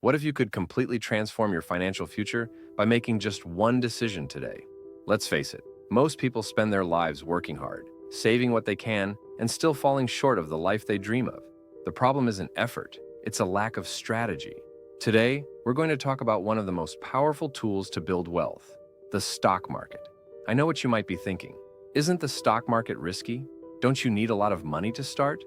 What if you could completely transform your financial future by making just one decision today? Let's face it, most people spend their lives working hard, saving what they can, and still falling short of the life they dream of. The problem isn't effort, it's a lack of strategy. Today, we're going to talk about one of the most powerful tools to build wealth, the stock market. I know what you might be thinking. Isn't the stock market risky? Don't you need a lot of money to start?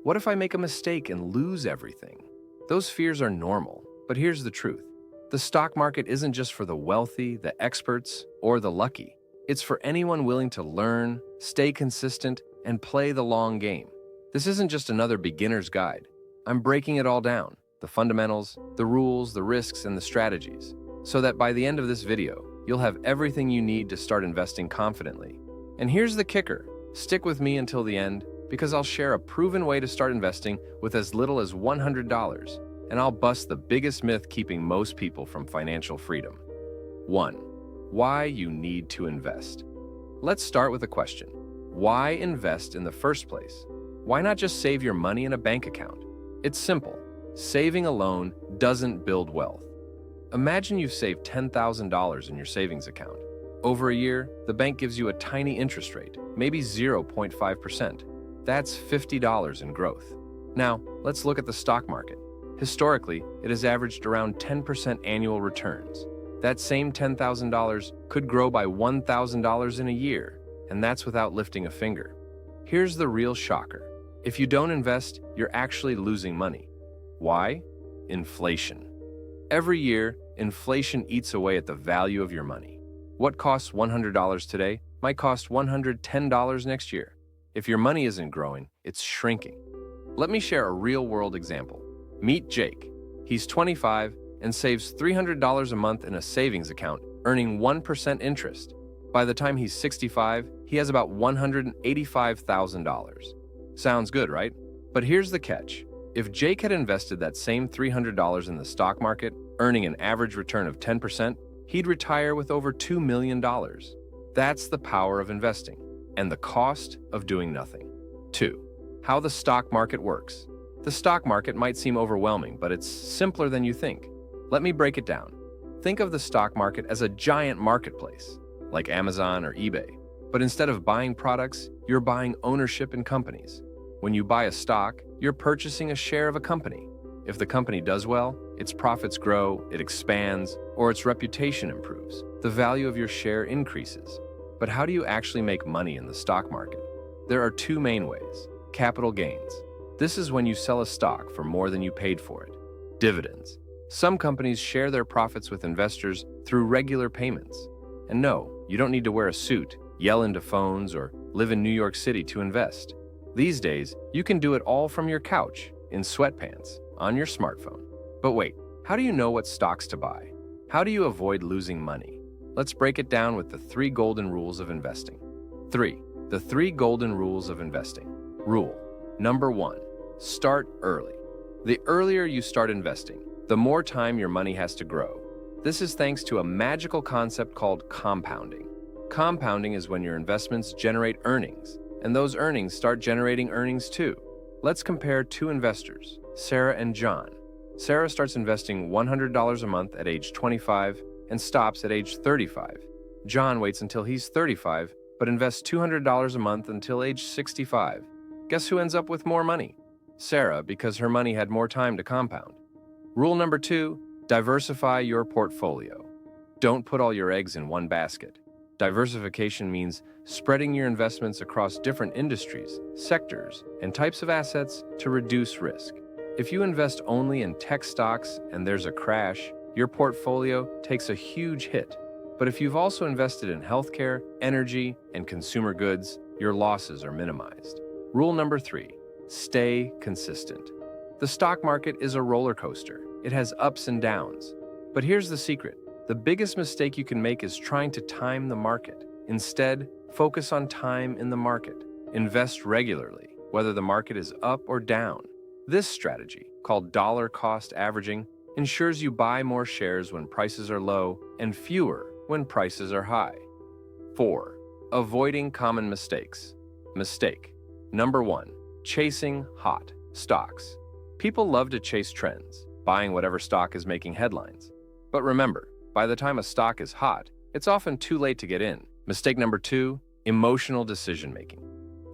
What if I make a mistake and lose everything? Those fears are normal, but here's the truth. The stock market isn't just for the wealthy, the experts, or the lucky. It's for anyone willing to learn, stay consistent, and play the long game. This isn't just another beginner's guide. I'm breaking it all down, the fundamentals, the rules, the risks, and the strategies, so that by the end of this video, you'll have everything you need to start investing confidently. And here's the kicker. Stick with me until the end, because I'll share a proven way to start investing with as little as $100, and I'll bust the biggest myth keeping most people from financial freedom. 1. Why you need to invest. Let's start with a question. Why invest in the first place? Why not just save your money in a bank account? It's simple. Saving alone doesn't build wealth. Imagine you've saved $10,000 in your savings account. Over a year, the bank gives you a tiny interest rate, maybe 0.5%. That's $50 in growth. Now, let's look at the stock market. Historically, it has averaged around 10% annual returns. That same $10,000 could grow by $1,000 in a year, and that's without lifting a finger. Here's the real shocker. If you don't invest, you're actually losing money. Why? Inflation. Every year, inflation eats away at the value of your money. What costs $100 today might cost $110 next year. If your money isn't growing, it's shrinking. Let me share a real-world example. Meet Jake. He's 25 and saves $300 a month in a savings account, earning 1% interest. By the time he's 65, he has about $185,000. Sounds good, right? But here's the catch. If Jake had invested that same $300 in the stock market, earning an average return of 10%, he'd retire with over $2 million. That's the power of investing and the cost of doing nothing. 2. How the stock market works. The stock market might seem overwhelming, but it's simpler than you think. Let me break it down. Think of the stock market as a giant marketplace, like Amazon or eBay. But instead of buying products, you're buying ownership in companies. When you buy a stock, you're purchasing a share of a company. If the company does well, its profits grow, it expands, or its reputation improves. The value of your share increases. But how do you actually make money in the stock market? There are two main ways. Capital gains. This is when you sell a stock for more than you paid for it. Dividends. Some companies share their profits with investors through regular payments. And no, you don't need to wear a suit, yell into phones, or live in New York City to invest. These days, you can do it all from your couch, in sweatpants, on your smartphone. But wait, how do you know what stocks to buy? How do you avoid losing money? Let's break it down with the 3 golden rules of investing. 3. The 3 golden rules of investing. Rule number 1. Start early. The earlier you start investing, the more time your money has to grow. This is thanks to a magical concept called compounding. Compounding is when your investments generate earnings, and those earnings start generating earnings too. Let's compare 2 investors, Sarah and John. Sarah starts investing $100 a month at age 25 and stops at age 35. John waits until he's 35, but invests $200 a month until age 65. Guess who ends up with more money? Sarah, because her money had more time to compound. Rule number 2, diversify your portfolio. Don't put all your eggs in one basket. Diversification means spreading your investments across different industries, sectors, and types of assets to reduce risk. If you invest only in tech stocks and there's a crash, your portfolio takes a huge hit. But if you've also invested in healthcare, energy, and consumer goods, your losses are minimized. Rule number 3, stay consistent. The stock market is a roller coaster. It has ups and downs. But here's the secret. The biggest mistake you can make is trying to time the market. Instead, focus on time in the market. Invest regularly, whether the market is up or down. This strategy, called dollar cost averaging, ensures you buy more shares when prices are low and fewer when prices are high. 4. Avoiding common mistakes. Mistake number 1, chasing hot stocks. People love to chase trends. buying whatever stock is making headlines. But remember, by the time a stock is hot, it's often too late to get in. Mistake number 2, emotional decision-making.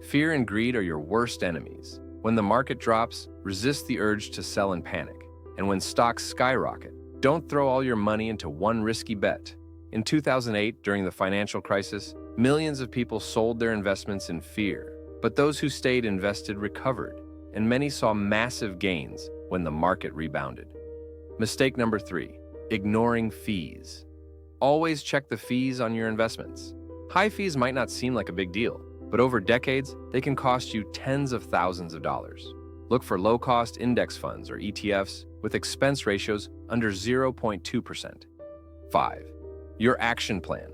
Fear and greed are your worst enemies. When the market drops, resist the urge to sell in panic. And when stocks skyrocket, don't throw all your money into one risky bet. In 2008, during the financial crisis, millions of people sold their investments in fear. But those who stayed invested recovered, and many saw massive gains when the market rebounded. Mistake number 3, ignoring fees. Always check the fees on your investments. High fees might not seem like a big deal, but over decades, they can cost you tens of thousands of dollars. Look for low-cost index funds or ETFs with expense ratios under 0.2%. 5. Your action plan.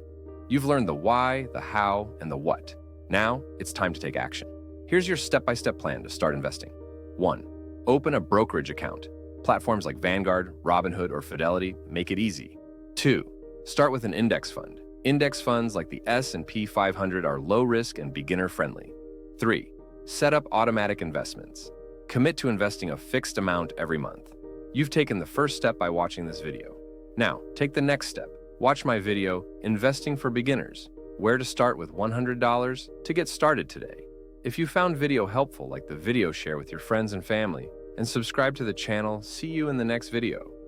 You've learned the why, the how, and the what. Now, it's time to take action. Here's your step-by-step plan to start investing. 1. Open a brokerage account. Platforms like Vanguard, Robinhood, or Fidelity make it easy. 2. Start with an index fund. Index funds like the S&P 500 are low-risk and beginner-friendly. 3. Set up automatic investments. Commit to investing a fixed amount every month. You've taken the first step by watching this video. Now, take the next step. Watch my video, Investing for Beginners, where to start with $100 to get started today. If you found video helpful, like the video, share with your friends and family, and subscribe to the channel. See you in the next video.